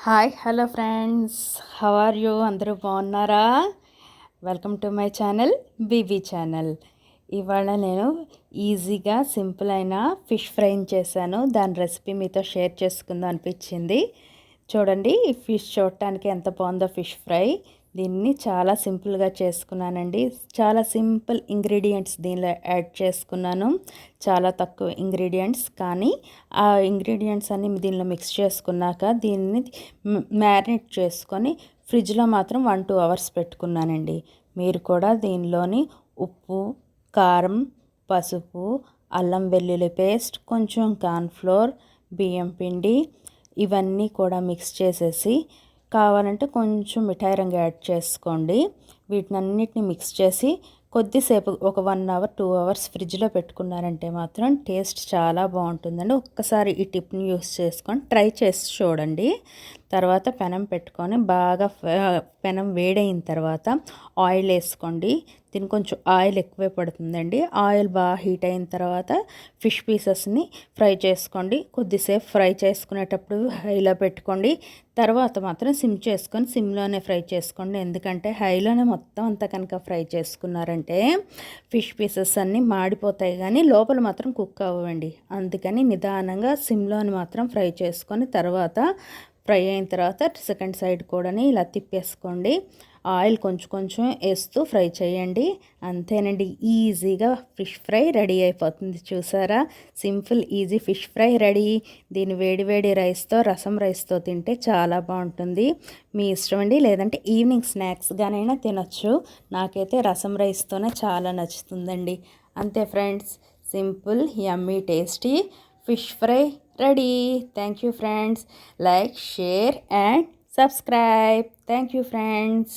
Hi hello friends, how are you? అందరూ బాగున్నారా? Welcome to my channel, BB channel. ఇవాళ నేను ఈజీగా సింపుల్ అయిన ఫిష్ ఫ్రై చేశాను. దాని రెసిపీ మీతో షేర్ చేసుకుందాం అనిపించింది. చూడండి, ఈ ఫిష్ చూడటానికి ఎంత బాగుందో ఫిష్ ఫ్రై. దీన్ని చాలా సింపుల్గా చేసుకున్నానండి. చాలా సింపుల్ ఇంగ్రీడియంట్స్ దీనిలో యాడ్ చేసుకున్నాను. చాలా తక్కువ ఇంగ్రీడియంట్స్, కానీ ఆ ఇంగ్రీడియంట్స్ అన్ని దీనిలో మిక్స్ చేసుకున్నాక దీన్ని మ్యారినేట్ చేసుకొని ఫ్రిడ్జ్లో మాత్రం 1-2 అవర్స్ పెట్టుకున్నానండి. మీరు కూడా దీనిలోని ఉప్పు, కారం, పసుపు, అల్లం వెల్లుల్లి పేస్ట్, కొంచెం కార్న్ఫ్లోర్, బియ్యం పిండి ఇవన్నీ కూడా మిక్స్ చేసేసి, కావాలంటే కొంచెం మిఠాయి రంగు యాడ్ చేసుకోండి. వీటినన్నిటిని మిక్స్ చేసి కొద్దిసేపు ఒక 1 అవర్ 2 అవర్స్ ఫ్రిడ్జ్లో పెట్టుకున్నారంటే మాత్రం టేస్ట్ చాలా బాగుంటుందండి. ఒక్కసారి ఈ టిప్ని యూస్ చేసుకొని ట్రై చేసి చూడండి. తర్వాత పెనం పెట్టుకొని బాగా పెనం వేడైన తర్వాత ఆయిల్ వేసుకోండి. దీనికి కొంచెం ఆయిల్ ఎక్కువే పడుతుందండి. ఆయిల్ బాగా హీట్ అయిన తర్వాత ఫిష్ పీసెస్ని ఫ్రై చేసుకోండి. కొద్దిసేపు ఫ్రై చేసుకునేటప్పుడు హైలో పెట్టుకోండి. తర్వాత మాత్రం సిమ్ చేసుకొని సిమ్లోనే ఫ్రై చేసుకోండి. ఎందుకంటే హైలోనే మొత్తం అంతా కనుక ఫ్రై చేసుకున్నారంటే ఫిష్ పీసెస్ అన్నీ మాడిపోతాయి, కానీ లోపల మాత్రం కుక్ అవ్వండి. అందుకని నిదానంగా సిమ్లోని మాత్రం ఫ్రై చేసుకొని తర్వాత ఫ్రై అయిన తర్వాత సెకండ్ సైడ్ కూడా ఇలా తిప్పేసుకోండి. ఆయిల్ కొంచెం కొంచెం వేస్తూ ఫ్రై చేయండి. అంతేనండి, ఈజీగా ఫిష్ ఫ్రై రెడీ అయిపోతుంది. చూసారా, simple easy fish fry ready. దీన్ని వేడి వేడి రైస్తో, రసం రైస్తో తింటే చాలా బాగుంటుంది. మీ ఇష్టం అండి, లేదంటే ఈవినింగ్ స్నాక్స్గానైనా తినొచ్చు. నాకైతే రసం రైస్తోనే చాలా నచ్చుతుందండి. అంతే friends, simple yummy tasty fish fry ready. Thank you friends. Like, share and subscribe. Thank you friends.